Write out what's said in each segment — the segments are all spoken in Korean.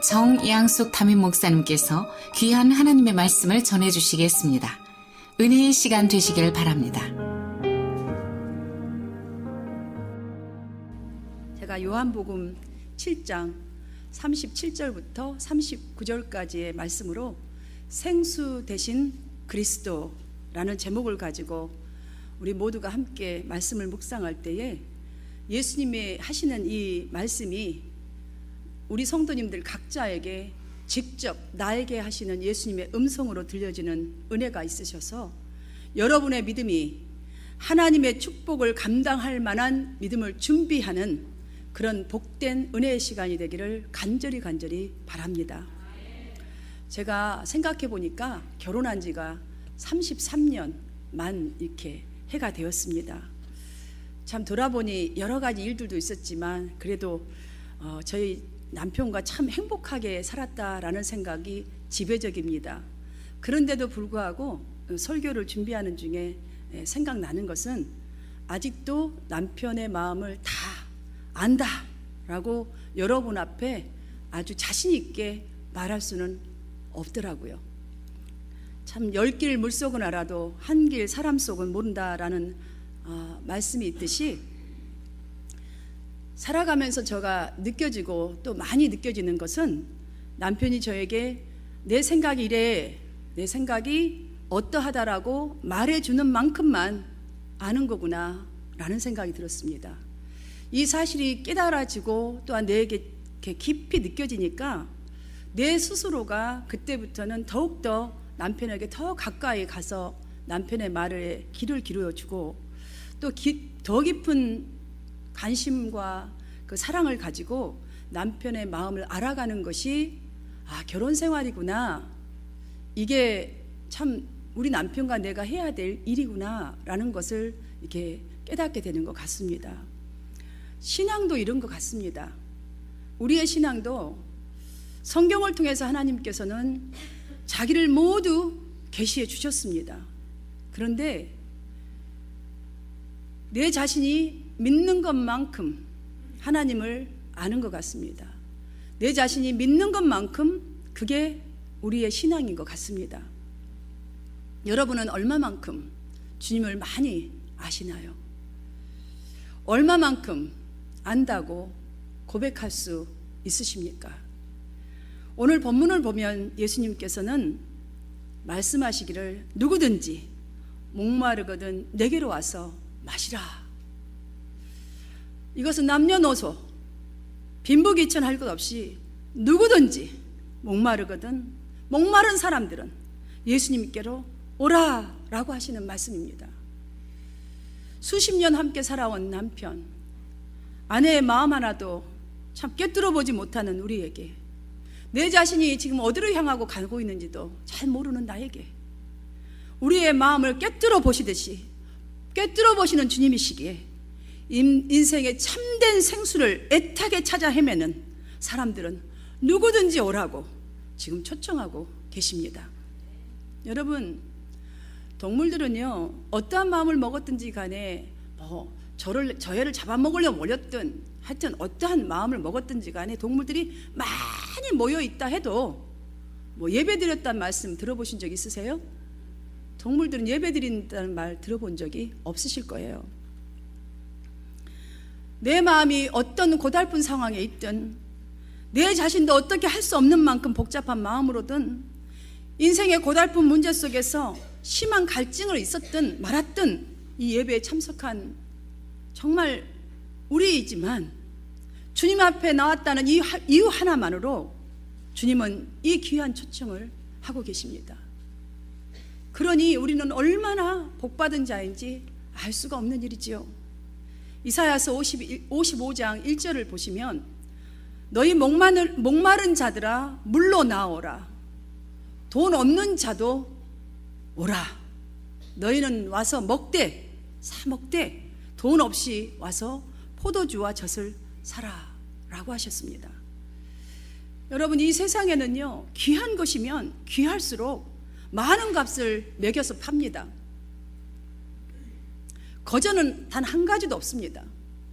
정양숙 담임 목사님께서 귀한 하나님의 말씀을 전해주시겠습니다. 은혜의 시간 되시길 바랍니다. 제가 요한복음 7장 37절부터 39절까지의 말씀으로 생수 대신 그리스도라는 제목을 가지고 우리 모두가 함께 말씀을 묵상할 때에 예수님이 하시는 이 말씀이 우리 성도님들 각자에게 직접 나에게 하시는 예수님의 음성으로 들려지는 은혜가 있으셔서 여러분의 믿음이 하나님의 축복을 감당할 만한 믿음을 준비하는 그런 복된 은혜의 시간이 되기를 간절히 바랍니다. 제가 생각해 보니까 결혼한 지가 33년만 이렇게 해가 되었습니다. 참 돌아보니 여러 가지 일들도 있었지만 그래도 저희 남편과 참 행복하게 살았다라는 생각이 지배적입니다. 그런데도 불구하고 설교를 준비하는 중에 생각나는 것은 아직도 남편의 마음을 다 안다라고 여러분 앞에 아주 자신 있게 말할 수는 없더라고요. 참 10길 물속은 알아도 한 길 사람 속은 모른다라는 말씀이 있듯이 살아가면서 제가 느껴지고 또 많이 느껴지는 것은 남편이 저에게 내 생각이 이래, 내 생각이 어떠하다라고 말해주는 만큼만 아는 거구나 라는 생각이 들었습니다. 이 사실이 깨달아지고 또한 내게 깊이 느껴지니까 내 스스로가 그때부터는 더욱더 남편에게 더 가까이 가서 남편의 말에 귀를 기울여주고 또 더 깊은 관심과 그 사랑을 가지고 남편의 마음을 알아가는 것이 결혼 생활이구나, 이게 참 우리 남편과 내가 해야 될 일이구나 라는 것을 이렇게 깨닫게 되는 것 같습니다. 신앙도 이런 것 같습니다. 우리의 신앙도 성경을 통해서 하나님께서는 자기를 모두 계시해 주셨습니다. 그런데 내 자신이 믿는 것만큼 하나님을 아는 것 같습니다. 내 자신이 믿는 것만큼 그게 우리의 신앙인 것 같습니다. 여러분은 얼마만큼 주님을 많이 아시나요? 얼마만큼 안다고 고백할 수 있으십니까? 오늘 본문을 보면 예수님께서는 말씀하시기를 누구든지 목마르거든 내게로 와서 마시라. 이것은 남녀노소 빈부귀천할 것 없이 누구든지 목마르거든 목마른 사람들은 예수님께로 오라라고 하시는 말씀입니다. 수십 년 함께 살아온 남편, 아내의 마음 하나도 참 꿰뚫어 보지 못하는 우리에게, 내 자신이 지금 어디로 향하고 가고 있는지도 잘 모르는 나에게 우리의 마음을 꿰뚫어 보시듯이 꿰뚫어 보시는 주님이시기에 인생의 참된 생수를 애타게 찾아 헤매는 사람들은 누구든지 오라고 지금 초청하고 계십니다. 여러분, 동물들은요 어떠한 마음을 먹었든지 간에 저애를 잡아먹으려고 몰렸든 하여튼 어떠한 마음을 먹었든지 간에 동물들이 많이 모여있다 해도 예배드렸다는 말씀 들어보신 적 있으세요? 동물들은 예배드린다는 말 들어본 적이 없으실 거예요. 내 마음이 어떤 고달픈 상황에 있든 내 자신도 어떻게 할 수 없는 만큼 복잡한 마음으로든 인생의 고달픈 문제 속에서 심한 갈증을 있었든 말았든 이 예배에 참석한 정말 우리이지만 주님 앞에 나왔다는 이 이유 하나만으로 주님은 이 귀한 초청을 하고 계십니다. 그러니 우리는 얼마나 복받은 자인지 알 수가 없는 일이지요. 이사야서 55장 1절을 보시면 너희 목마른 자들아 물로 나오라, 돈 없는 자도 오라, 너희는 와서 먹되 사 먹되 돈 없이 와서 포도주와 젖을 사라 라고 하셨습니다. 여러분, 이 세상에는요 귀한 것이면 귀할수록 많은 값을 매겨서 팝니다. 거저는 단 한 가지도 없습니다.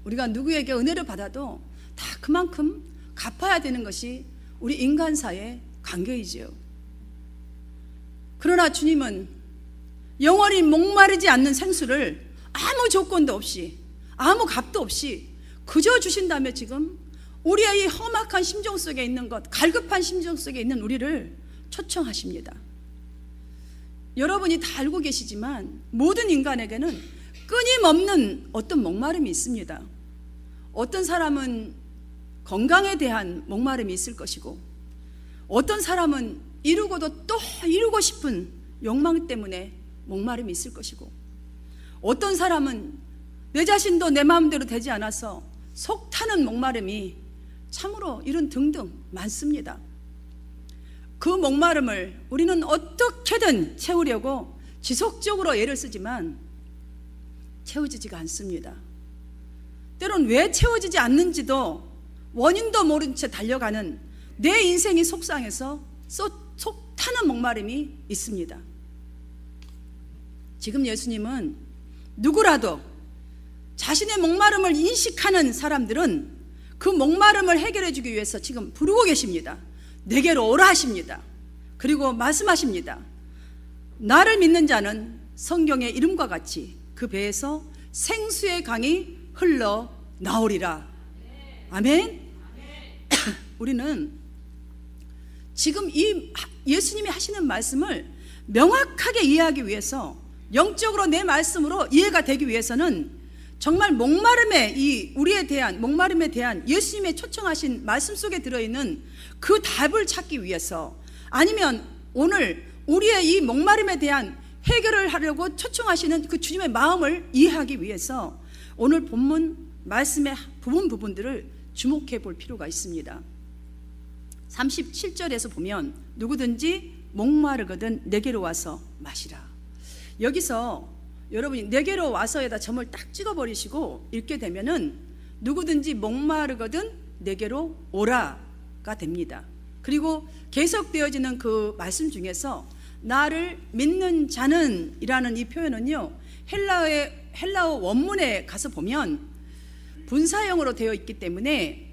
우리가 누구에게 은혜를 받아도 다 그만큼 갚아야 되는 것이 우리 인간사의 관계이지요. 그러나 주님은 영원히 목마르지 않는 생수를 아무 조건도 없이, 아무 값도 없이 그저 주신다며 지금 우리의 이 험악한 심정 속에 있는 것, 갈급한 심정 속에 있는 우리를 초청하십니다. 여러분이 다 알고 계시지만 모든 인간에게는 끊임없는 어떤 목마름이 있습니다. 어떤 사람은 건강에 대한 목마름이 있을 것이고, 어떤 사람은 이루고도 또 이루고 싶은 욕망 때문에 목마름이 있을 것이고, 어떤 사람은 내 자신도 내 마음대로 되지 않아서 속 타는 목마름이 참으로 이런 등등 많습니다. 그 목마름을 우리는 어떻게든 채우려고 지속적으로 애를 쓰지만 채워지지가 않습니다. 때론 왜 채워지지 않는지도 원인도 모른 채 달려가는 내 인생이 속상해서 속 타는 목마름이 있습니다. 지금 예수님은 누구라도 자신의 목마름을 인식하는 사람들은 그 목마름을 해결해 주기 위해서 지금 부르고 계십니다. 내게로 오라 하십니다. 그리고 말씀하십니다. 나를 믿는 자는 성경의 이름과 같이 그 배에서 생수의 강이 흘러 나오리라. 아멘. 우리는 지금 이 예수님이 하시는 말씀을 명확하게 이해하기 위해서, 영적으로 내 말씀으로 이해가 되기 위해서는 정말 우리에 대한 목마름에 대한 예수님의 초청하신 말씀 속에 들어있는 그 답을 찾기 위해서, 아니면 오늘 우리의 이 목마름에 대한 해결을 하려고 초청하시는 그 주님의 마음을 이해하기 위해서 오늘 본문 말씀의 부분들을 주목해 볼 필요가 있습니다. 37절에서 보면 누구든지 목마르거든 내게로 와서 마시라. 여기서 여러분이 내게로 와서에다 점을 딱 찍어버리시고 읽게 되면은 누구든지 목마르거든 내게로 오라가 됩니다. 그리고 계속되어지는 그 말씀 중에서 나를 믿는 자는 이라는 이 표현은요, 헬라어 원문에 가서 보면 분사형으로 되어 있기 때문에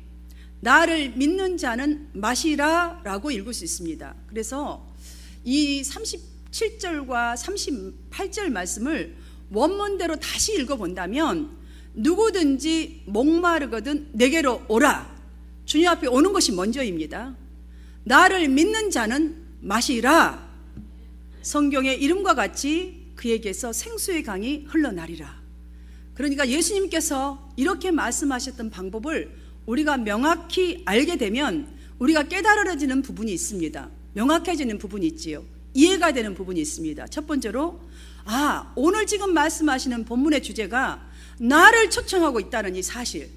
나를 믿는 자는 마시라 라고 읽을 수 있습니다. 그래서 이 37절과 38절 말씀을 원문대로 다시 읽어본다면 누구든지 목마르거든 내게로 오라. 주님 앞에 오는 것이 먼저입니다. 나를 믿는 자는 마시라. 성경의 이름과 같이 그에게서 생수의 강이 흘러나리라. 그러니까 예수님께서 이렇게 말씀하셨던 방법을 우리가 명확히 알게 되면 우리가 깨달아지는 부분이 있습니다. 명확해지는 부분이 있지요. 이해가 되는 부분이 있습니다. 첫 번째로, 오늘 지금 말씀하시는 본문의 주제가 나를 초청하고 있다는 이 사실,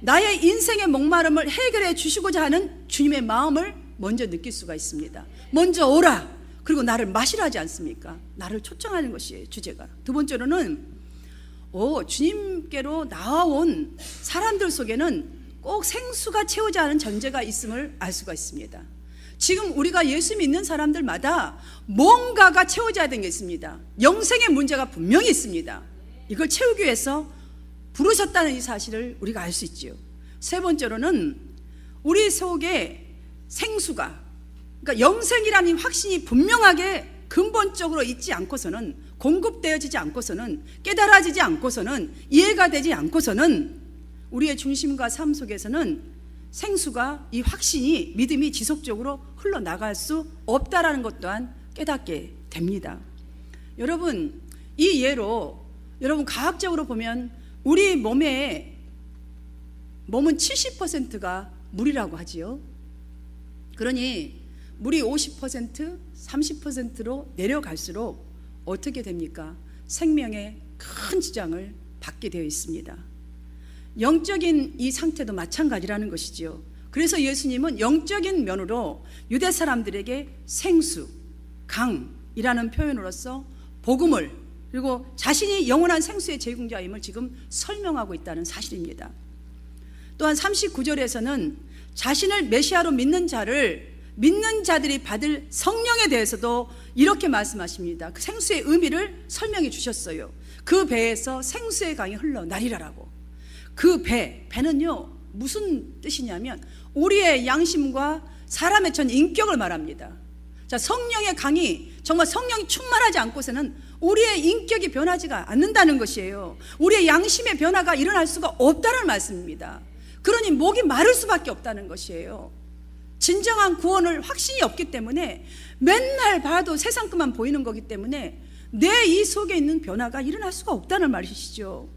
나의 인생의 목마름을 해결해 주시고자 하는 주님의 마음을 먼저 느낄 수가 있습니다. 먼저 오라, 그리고 나를 마시라 하지 않습니까? 나를 초청하는 것이 주제가. 두 번째로는 주님께로 나와온 사람들 속에는 꼭 생수가 채우지 않은 전제가 있음을 알 수가 있습니다. 지금 우리가 예수 믿는 사람들마다 뭔가가 채워져야 되는 게 있습니다. 영생의 문제가 분명히 있습니다. 이걸 채우기 위해서 부르셨다는 이 사실을 우리가 알 수 있지요. 세 번째로는 우리 속에 생수가, 그러니까 영생이라는 확신이 분명하게 근본적으로 있지 않고서는, 공급되어지지 않고서는, 깨달아지지 않고서는, 이해가 되지 않고서는 우리의 중심과 삶 속에서는 생수가, 이 확신이, 믿음이 지속적으로 흘러나갈 수 없다라는 것 또한 깨닫게 됩니다. 여러분, 이 예로 여러분 과학적으로 보면 우리 몸은 70%가 물이라고 하지요. 그러니 물이 50%, 30%로 내려갈수록 어떻게 됩니까? 생명에 큰 지장을 받게 되어 있습니다. 영적인 이 상태도 마찬가지라는 것이지요. 그래서 예수님은 영적인 면으로 유대 사람들에게 생수, 강이라는 표현으로서 복음을, 그리고 자신이 영원한 생수의 제공자임을 지금 설명하고 있다는 사실입니다. 또한 39절에서는 자신을 메시아로 믿는 자들이 받을 성령에 대해서도 이렇게 말씀하십니다. 그 생수의 의미를 설명해 주셨어요. 그 배에서 생수의 강이 흘러나리라라고. 그 배는요, 무슨 뜻이냐면 우리의 양심과 사람의 전 인격을 말합니다. 자, 성령의 강이 정말 성령이 충만하지 않고서는 우리의 인격이 변하지가 않는다는 것이에요. 우리의 양심의 변화가 일어날 수가 없다는 말씀입니다. 그러니 목이 마를 수밖에 없다는 것이에요. 진정한 구원을 확신이 없기 때문에 맨날 봐도 세상 것만 보이는 거기 때문에 내 이 속에 있는 변화가 일어날 수가 없다는 말이시죠.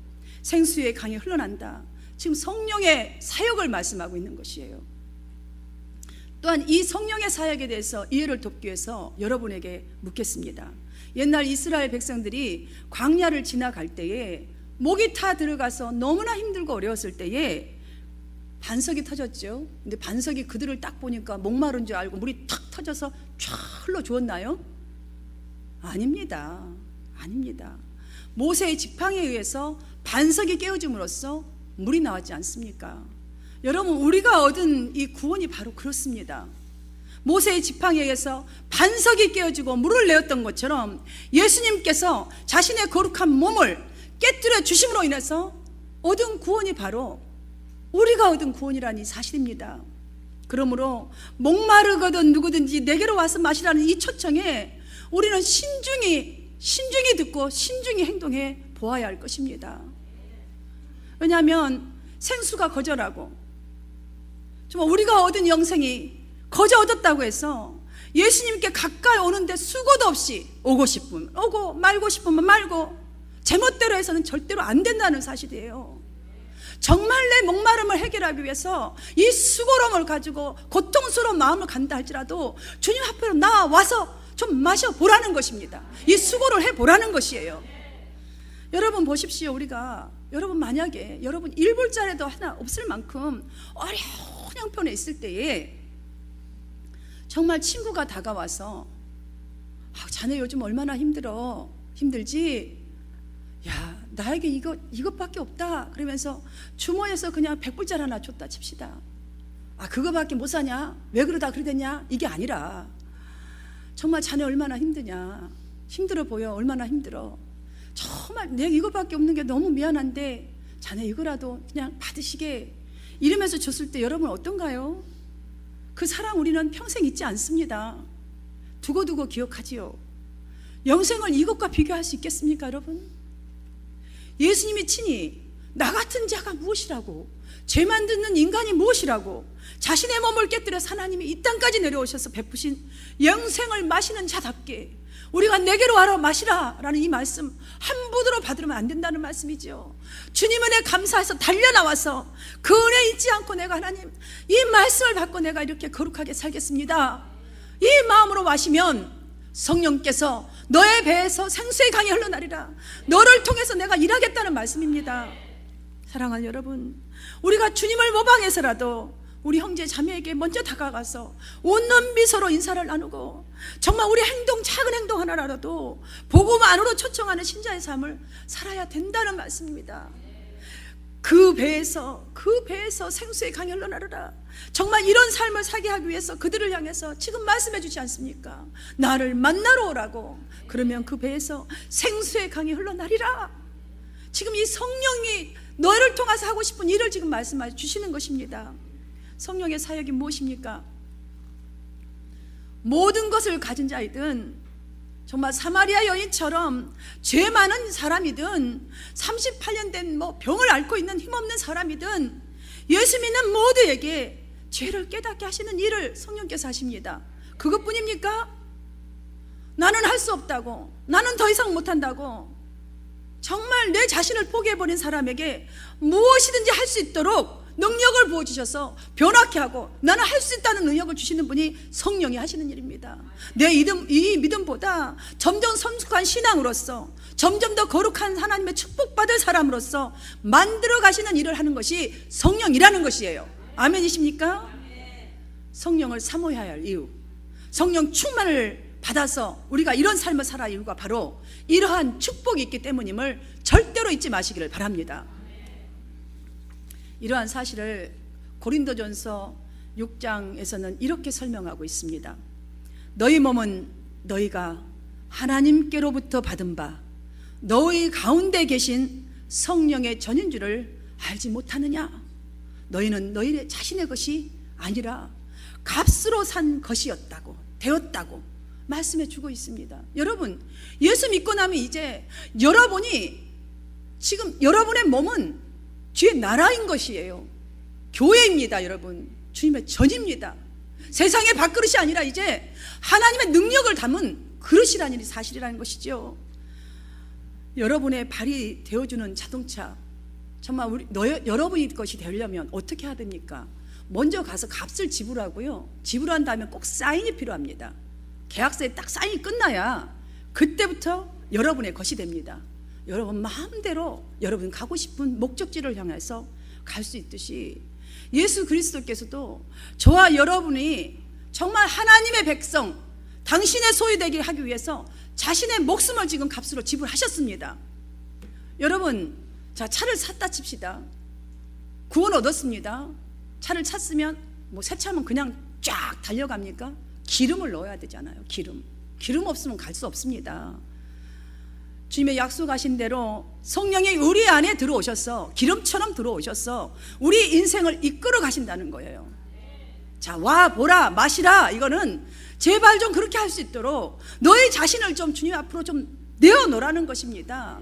생수의 강이 흘러난다. 지금 성령의 사역을 말씀하고 있는 것이에요. 또한 이 성령의 사역에 대해서 이해를 돕기 위해서 여러분에게 묻겠습니다. 옛날 이스라엘 백성들이 광야를 지나갈 때에 목이 타 들어가서 너무나 힘들고 어려웠을 때에 반석이 터졌죠. 근데 반석이 그들을 딱 보니까 목마른 줄 알고 물이 탁 터져서 쫙 흘러 주었나요? 아닙니다. 아닙니다. 모세의 지팡이에 의해서 반석이 깨어짐으로써 물이 나왔지 않습니까? 여러분, 우리가 얻은 이 구원이 바로 그렇습니다. 모세의 지팡이에 의해서 반석이 깨어지고 물을 내었던 것처럼 예수님께서 자신의 거룩한 몸을 깨뜨려 주심으로 인해서 얻은 구원이 바로 우리가 얻은 구원이라는 이 사실입니다. 그러므로 목마르거든 누구든지 내게로 와서 마시라는 이 초청에 우리는 신중히 듣고 신중히 행동해 보아야 할 것입니다. 왜냐하면 생수가 거저라고 정말 우리가 얻은 영생이 거저 얻었다고 해서 예수님께 가까이 오는데 수고도 없이 오고 싶으면 오고 말고 싶으면 말고 제멋대로 해서는 절대로 안 된다는 사실이에요. 정말 내 목마름을 해결하기 위해서 이 수고로움을 가지고 고통스러운 마음을 간다 할지라도 주님 앞으로 나와서 좀 마셔보라는 것입니다. 이 수고를 해보라는 것이에요. 여러분 보십시오. 여러분 만약에 여러분 1불짜리도 하나 없을 만큼 어려운 형편에 있을 때에 정말 친구가 다가와서 자네 요즘 얼마나 힘들지? 야, 나에게 이것밖에 없다. 그러면서 주머니에서 그냥 100불짜리 하나 줬다 칩시다. 그거밖에 못 사냐? 왜 그러다 그러겠냐? 이게 아니라 정말 자네 얼마나 힘드냐? 힘들어 보여. 얼마나 힘들어. 정말 내가 이거밖에 없는 게 너무 미안한데 자네 이거라도 그냥 받으시게 이러면서 줬을 때 여러분 어떤가요? 그 사랑 우리는 평생 잊지 않습니다. 두고두고 기억하지요. 영생을 이것과 비교할 수 있겠습니까, 여러분? 예수님이 친히 나 같은 자가 무엇이라고, 죄만 듣는 인간이 무엇이라고, 자신의 몸을 깨뜨려 하나님이 이 땅까지 내려오셔서 베푸신 영생을 마시는 자답게 우리가 내게로 와라 마시라 라는 이 말씀 함부로 받으면 안 된다는 말씀이죠. 주님 은혜 감사해서 달려나와서 그 은혜 잊지 않고 내가 하나님 이 말씀을 받고 내가 이렇게 거룩하게 살겠습니다, 이 마음으로 마시면 성령께서 너의 배에서 생수의 강이 흘러나리라, 너를 통해서 내가 일하겠다는 말씀입니다. 사랑하는 여러분, 우리가 주님을 모방해서라도 우리 형제 자매에게 먼저 다가가서 웃는 미소로 인사를 나누고 정말 우리 행동, 작은 행동 하나라도 복음 안으로 초청하는 신자의 삶을 살아야 된다는 말씀입니다. 그 배에서 생수의 강이 흘러나르라. 정말 이런 삶을 살게 하기 위해서 그들을 향해서 지금 말씀해 주지 않습니까? 나를 만나러 오라고. 그러면 그 배에서 생수의 강이 흘러나리라. 지금 이 성령이 너를 통해서 하고 싶은 일을 지금 말씀해 주시는 것입니다. 성령의 사역이 무엇입니까? 모든 것을 가진 자이든 정말 사마리아 여인처럼 죄 많은 사람이든 38년 된 병을 앓고 있는 힘없는 사람이든 예수 믿는 모두에게 죄를 깨닫게 하시는 일을 성령께서 하십니다. 그것뿐입니까? 나는 할 수 없다고, 나는 더 이상 못한다고 정말 내 자신을 포기해버린 사람에게 무엇이든지 할 수 있도록 능력을 부어주셔서 변화케 하고 나는 할 수 있다는 능력을 주시는 분이 성령이 하시는 일입니다. 이 믿음보다 점점 성숙한 신앙으로서 점점 더 거룩한 하나님의 축복받을 사람으로서 만들어 가시는 일을 하는 것이 성령이라는 것이에요. 아멘이십니까? 성령을 사모해야 할 이유, 성령 충만을 받아서 우리가 이런 삶을 살아야 이유가 바로 이러한 축복이 있기 때문임을 절대로 잊지 마시기를 바랍니다. 이러한 사실을 고린도전서 6장에서는 이렇게 설명하고 있습니다. 너희 몸은 너희가 하나님께로부터 받은 바 너희 가운데 계신 성령의 전인 줄을 알지 못하느냐? 너희는 너희 자신의 것이 아니라 값으로 산 것이었다고, 되었다고 말씀해 주고 있습니다. 여러분, 예수 믿고 나면 이제 여러분이, 지금 여러분의 몸은 주의 나라인 것이에요. 교회입니다. 여러분, 주님의 전입니다. 세상의 밥그릇이 아니라 이제 하나님의 능력을 담은 그릇이라는 사실이라는 것이죠. 여러분의 발이 되어주는 자동차, 정말 여러분이 것이 되려면 어떻게 해야 됩니까? 먼저 가서 값을 지불하고요, 지불한 다음에 꼭 사인이 필요합니다. 계약서에 딱 사인이 끝나야 그때부터 여러분의 것이 됩니다. 여러분 마음대로 여러분 가고 싶은 목적지를 향해서 갈 수 있듯이 예수 그리스도께서도 저와 여러분이 정말 하나님의 백성, 당신의 소유되게 하기 위해서 자신의 목숨을 지금 값으로 지불하셨습니다. 여러분, 자, 차를 샀다 칩시다. 구원 얻었습니다. 차를 찼으면 새 차면 그냥 쫙 달려갑니까? 기름을 넣어야 되잖아요. 기름 없으면 갈 수 없습니다. 주님의 약속하신 대로 성령이 우리 안에 들어오셔서 기름처럼 들어오셔서 우리 인생을 이끌어 가신다는 거예요. 자, 와 보라 마시라, 이거는 제발 좀 그렇게 할 수 있도록 너의 자신을 좀 주님 앞으로 좀 내어놓으라는 것입니다.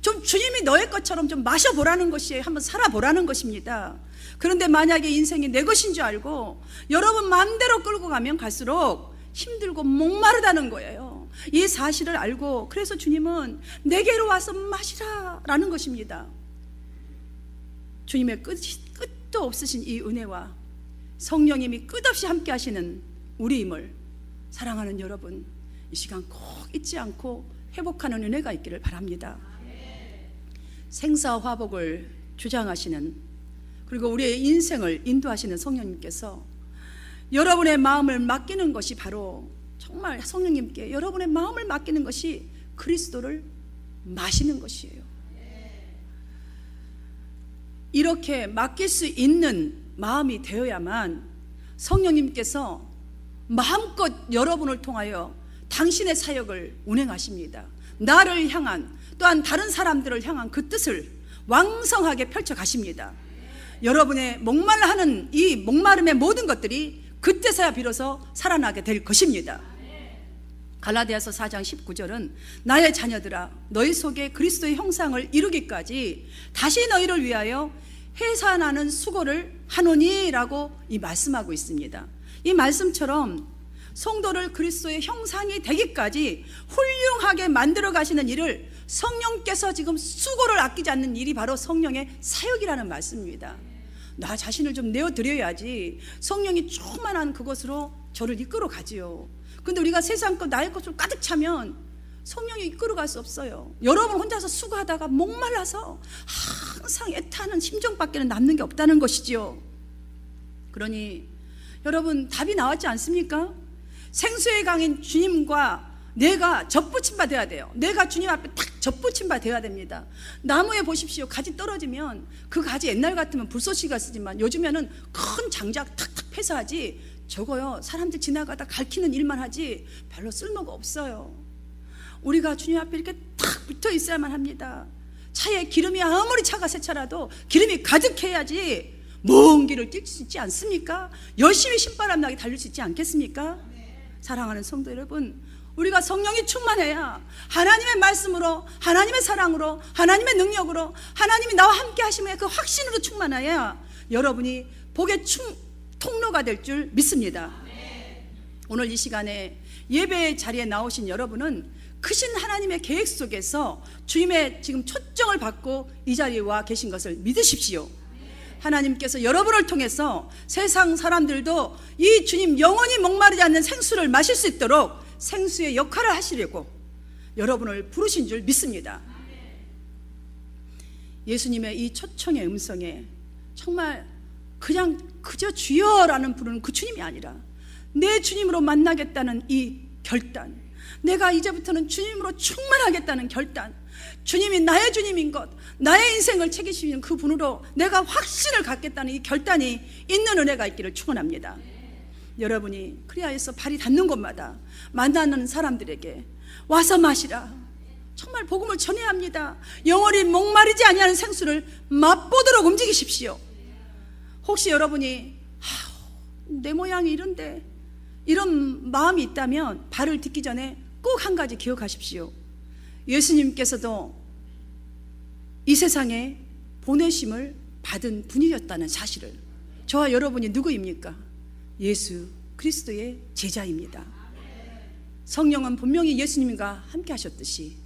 좀 주님이 너의 것처럼 좀 마셔보라는 것이에요. 한번 살아보라는 것입니다. 그런데 만약에 인생이 내 것인 줄 알고 여러분 마음대로 끌고 가면 갈수록 힘들고 목마르다는 거예요. 이 사실을 알고, 그래서 주님은 내게로 와서 마시라 라는 것입니다. 주님의 끝도 없으신 이 은혜와 성령님이 끝없이 함께 하시는 우리임을 사랑하는 여러분, 이 시간 꼭 잊지 않고 회복하는 은혜가 있기를 바랍니다. 생사화복을 주장하시는, 그리고 우리의 인생을 인도하시는 성령님께서 여러분의 마음을 맡기는 것이 바로, 정말 성령님께 여러분의 마음을 맡기는 것이 그리스도를 마시는 것이에요. 이렇게 맡길 수 있는 마음이 되어야만 성령님께서 마음껏 여러분을 통하여 당신의 사역을 운행하십니다. 나를 향한, 또한 다른 사람들을 향한 그 뜻을 왕성하게 펼쳐 가십니다. 여러분의 목말라하는 이 목마름의 모든 것들이 그때서야 비로소 살아나게 될 것입니다. 갈라디아서 4장 19절은 나의 자녀들아, 너희 속에 그리스도의 형상을 이루기까지 다시 너희를 위하여 해산하는 수고를 하노니 라고 이 말씀하고 있습니다. 이 말씀처럼 성도를 그리스도의 형상이 되기까지 훌륭하게 만들어 가시는 일을 성령께서 지금 수고를 아끼지 않는 일이 바로 성령의 사역이라는 말씀입니다. 나 자신을 좀 내어드려야지 성령이 충만한 그것으로 저를 이끌어 가지요. 근데 우리가 세상 것 나의 것으로 가득 차면 성령이 이끌어 갈 수 없어요. 여러분 혼자서 수고하다가 목말라서 항상 애타는 심정밖에는 남는 게 없다는 것이지요. 그러니 여러분, 답이 나왔지 않습니까? 생수의 강인 주님과 내가 접붙임 바 되어야 돼요. 내가 주님 앞에 탁 접붙임 바 되어야 됩니다. 나무에 보십시오. 가지 떨어지면 그 가지 옛날 같으면 불쏘시개가 쓰지만 요즘에는 큰 장작 탁탁 패서 하지, 저거요 사람들 지나가다 갈키는 일만 하지 별로 쓸모가 없어요. 우리가 주님 앞에 이렇게 탁 붙어 있어야만 합니다. 차에 기름이 아무리 차가 새 차라도 기름이 가득해야지 먼 길을 뛸 수 있지 않습니까? 열심히 신바람 나게 달릴 수 있지 않겠습니까? 사랑하는 성도 여러분, 우리가 성령이 충만해야 하나님의 말씀으로, 하나님의 사랑으로, 하나님의 능력으로, 하나님이 나와 함께 하심의 그 확신으로 충만해야 여러분이 복의 통로가 될 줄 믿습니다. 오늘 이 시간에 예배 자리에 나오신 여러분은 크신 하나님의 계획 속에서 주님의 지금 초청을 받고 이 자리에 와 계신 것을 믿으십시오. 하나님께서 여러분을 통해서 세상 사람들도 이 주님 영원히 목마르지 않는 생수를 마실 수 있도록 생수의 역할을 하시려고 여러분을 부르신 줄 믿습니다. 예수님의 이 초청의 음성에 정말 그저 주여라는 부르는 그 주님이 아니라 내 주님으로 만나겠다는 이 결단, 내가 이제부터는 주님으로 충만하겠다는 결단, 주님이 나의 주님인 것, 나의 인생을 책임지는 그 분으로 내가 확신을 갖겠다는 이 결단이 있는 은혜가 있기를 축원합니다. 여러분이 그리하여서 발이 닿는 곳마다 만나는 사람들에게 와서 마시라, 정말 복음을 전해야 합니다. 영원히 목마르지 아니하는 생수를 맛보도록 움직이십시오. 혹시 여러분이 내 모양이 이런데 이런 마음이 있다면 발을 딛기 전에 꼭 한 가지 기억하십시오. 예수님께서도 이 세상에 보내심을 받은 분이었다는 사실을. 저와 여러분이 누구입니까? 예수 그리스도의 제자입니다. 성령은 분명히 예수님과 함께 하셨듯이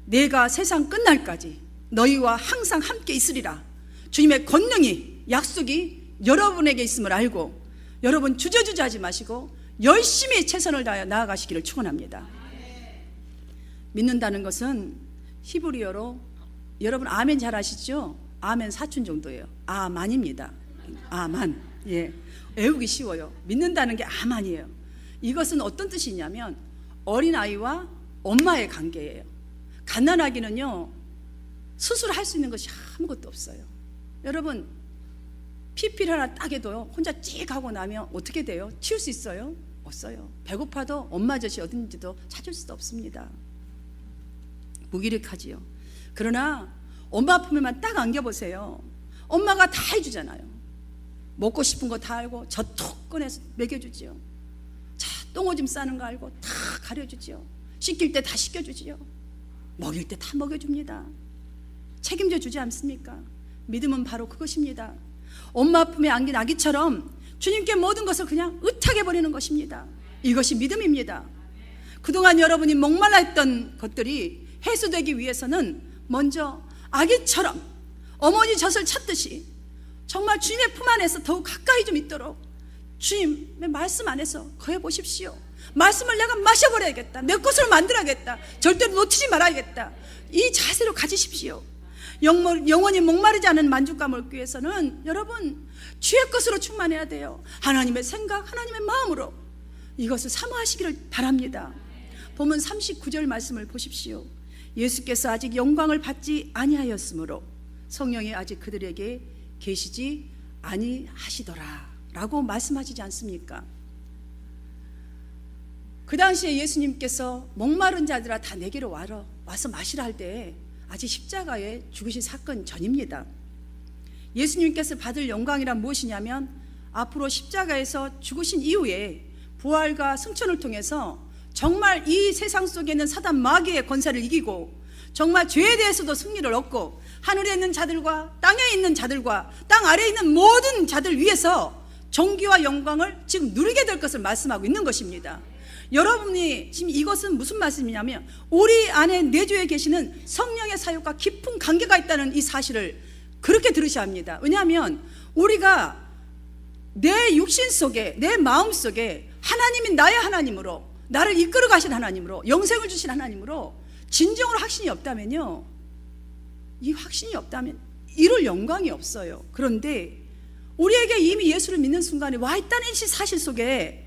내가 세상 끝날까지 너희와 항상 함께 있으리라, 주님의 권능이, 약속이 여러분에게 있음을 알고 여러분 주저주저하지 마시고 열심히 최선을 다하여 나아가시기를 축원합니다. 믿는다는 것은 히브리어로, 여러분 아멘 잘 아시죠? 아멘 사춘 정도예요. 아만입니다. 아만. 예, 외우기 쉬워요. 믿는다는 게 아만이에요. 이것은 어떤 뜻이냐면 어린아이와 엄마의 관계예요. 갓난아기는요 스스로 할 수 있는 것이 아무것도 없어요. 여러분 피필 하나 딱 해도요 혼자 찍 하고 나면 어떻게 돼요? 치울 수 있어요? 없어요. 배고파도 엄마 젖이 어딘지도 찾을 수도 없습니다. 무기력하지요. 그러나 엄마 품에만 딱 안겨보세요. 엄마가 다 해주잖아요. 먹고 싶은 거 다 알고 젖 톡 꺼내서 먹여주지요. 자, 똥오줌 싸는 거 알고 다 가려주지요. 씻길 때 다 씻겨주지요. 먹일 때 다 먹여줍니다. 책임져 주지 않습니까? 믿음은 바로 그것입니다. 엄마 품에 안긴 아기처럼 주님께 모든 것을 그냥 의탁해 버리는 것입니다. 이것이 믿음입니다. 그동안 여러분이 목말라 했던 것들이 해소되기 위해서는 먼저 아기처럼 어머니 젖을 찾듯이 정말 주님의 품 안에서 더욱 가까이 좀 있도록 주님의 말씀 안에서 거해 보십시오. 말씀을 내가 마셔버려야겠다, 내 것으로 만들어야겠다, 절대로 놓치지 말아야겠다, 이 자세로 가지십시오. 영원히 목마르지 않은 만족감을 얻기 위해서는 여러분 주의 것으로 충만해야 돼요. 하나님의 생각, 하나님의 마음으로 이것을 사모하시기를 바랍니다. 본문 39절 말씀을 보십시오. 예수께서 아직 영광을 받지 아니하였으므로 성령이 아직 그들에게 계시지 아니하시더라 라고 말씀하시지 않습니까? 그 당시에 예수님께서 목마른 자들아 다 내게로 와서 마시라 할 때 아직 십자가에 죽으신 사건 전입니다. 예수님께서 받을 영광이란 무엇이냐면 앞으로 십자가에서 죽으신 이후에 부활과 승천을 통해서 정말 이 세상 속에 있는 사단 마귀의 권세를 이기고 정말 죄에 대해서도 승리를 얻고 하늘에 있는 자들과 땅에 있는 자들과 땅 아래에 있는 모든 자들 위해서 존귀와 영광을 지금 누리게 될 것을 말씀하고 있는 것입니다. 여러분이 지금 이것은 무슨 말씀이냐면 우리 안에 내주에 계시는 성령의 사역과 깊은 관계가 있다는 이 사실을 그렇게 들으셔야 합니다. 왜냐하면 우리가 내 육신 속에, 내 마음 속에 하나님이 나의 하나님으로, 나를 이끌어 가신 하나님으로, 영생을 주신 하나님으로 진정으로 확신이 없다면요, 이 확신이 없다면 이룰 영광이 없어요. 그런데 우리에게 이미 예수를 믿는 순간에 와 있다는 이 사실 속에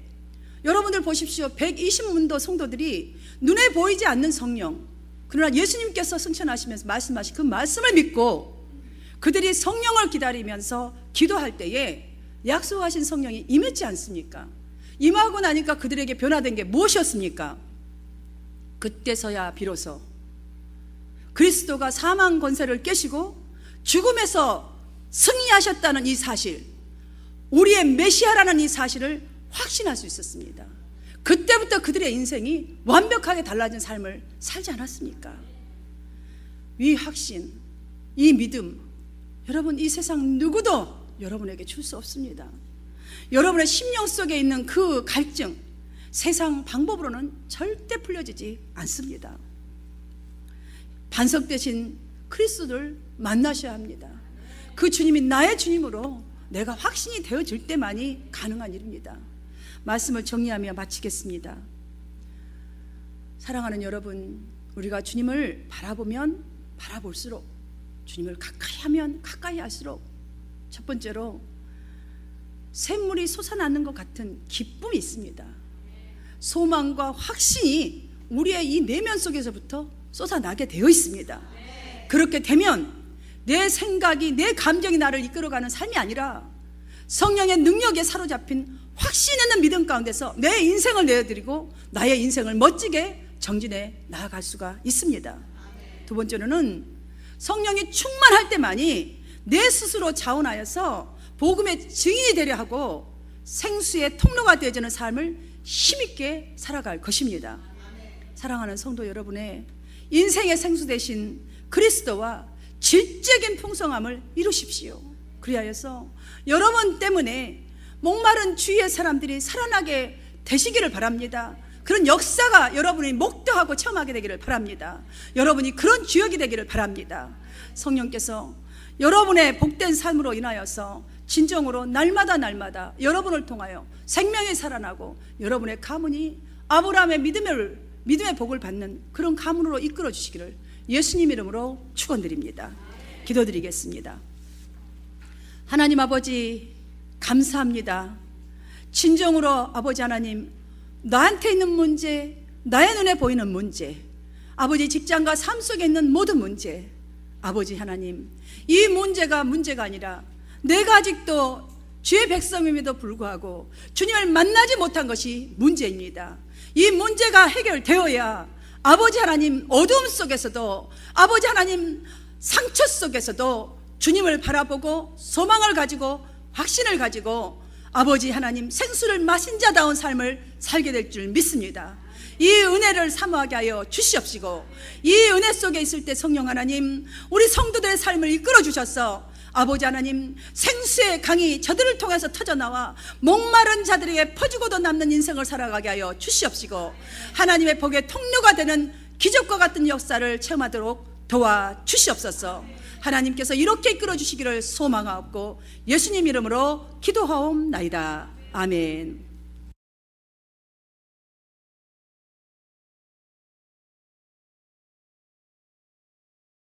여러분들 보십시오. 120문도 성도들이 눈에 보이지 않는 성령, 그러나 예수님께서 승천하시면서 말씀하신 그 말씀을 믿고 그들이 성령을 기다리면서 기도할 때에 약속하신 성령이 임했지 않습니까? 임하고 나니까 그들에게 변화된 게 무엇이었습니까? 그때서야 비로소 그리스도가 사망 권세를 깨시고 죽음에서 승리하셨다는 이 사실, 우리의 메시아라는 이 사실을 확신할 수 있었습니다. 그때부터 그들의 인생이 완벽하게 달라진 삶을 살지 않았습니까? 이 확신, 이 믿음, 여러분 이 세상 누구도 여러분에게 줄 수 없습니다. 여러분의 심령 속에 있는 그 갈증, 세상 방법으로는 절대 풀려지지 않습니다. 반석되신 그리스도를 만나셔야 합니다. 그 주님이 나의 주님으로 내가 확신이 되어질 때만이 가능한 일입니다. 말씀을 정리하며 마치겠습니다. 사랑하는 여러분, 우리가 주님을 바라보면 바라볼수록, 주님을 가까이 하면 가까이 할수록 첫 번째로 샘물이 솟아나는 것 같은 기쁨이 있습니다. 소망과 확신이 우리의 이 내면 속에서부터 솟아나게 되어 있습니다. 그렇게 되면 내 생각이, 내 감정이 나를 이끌어가는 삶이 아니라 성령의 능력에 사로잡힌 확신 있는 믿음 가운데서 내 인생을 내어드리고 나의 인생을 멋지게 정진해 나아갈 수가 있습니다. 두 번째로는 성령이 충만할 때만이 내 스스로 자원하여서 복음의 증인이 되려 하고 생수의 통로가 되어지는 삶을 힘있게 살아갈 것입니다. 사랑하는 성도 여러분의 인생의 생수 되신 그리스도와 질적인 풍성함을 이루십시오. 그리하여서 여러분 때문에 목마른 주위의 사람들이 살아나게 되시기를 바랍니다. 그런 역사가 여러분이 목도하고 체험하게 되기를 바랍니다. 여러분이 그런 주역이 되기를 바랍니다. 성령께서 여러분의 복된 삶으로 인하여서 진정으로 날마다 여러분을 통하여 생명이 살아나고 여러분의 가문이 아브라함의 믿음의 복을 받는 그런 가문으로 이끌어 주시기를 예수님 이름으로 축원드립니다. 기도드리겠습니다. 하나님 아버지 감사합니다. 진정으로 아버지 하나님, 나한테 있는 문제, 나의 눈에 보이는 문제, 아버지 직장과 삶 속에 있는 모든 문제, 아버지 하나님, 이 문제가 아니라 내가 아직도 주의 백성임에도 불구하고 주님을 만나지 못한 것이 문제입니다. 이 문제가 해결되어야 아버지 하나님 어두움 속에서도, 아버지 하나님 상처 속에서도 주님을 바라보고 소망을 가지고 확신을 가지고 아버지 하나님 생수를 마신 자다운 삶을 살게 될 줄 믿습니다. 이 은혜를 사모하게 하여 주시옵시고, 이 은혜 속에 있을 때 성령 하나님, 우리 성도들의 삶을 이끌어 주셔서 아버지 하나님 생수의 강이 저들을 통해서 터져나와 목마른 자들에게 퍼지고도 남는 인생을 살아가게 하여 주시옵시고, 하나님의 복의 통로가 되는 기적과 같은 역사를 체험하도록 도와주시옵소서. 하나님께서 이렇게 이끌어 주시기를 소망하옵고 예수님 이름으로 기도하옵나이다. 아멘.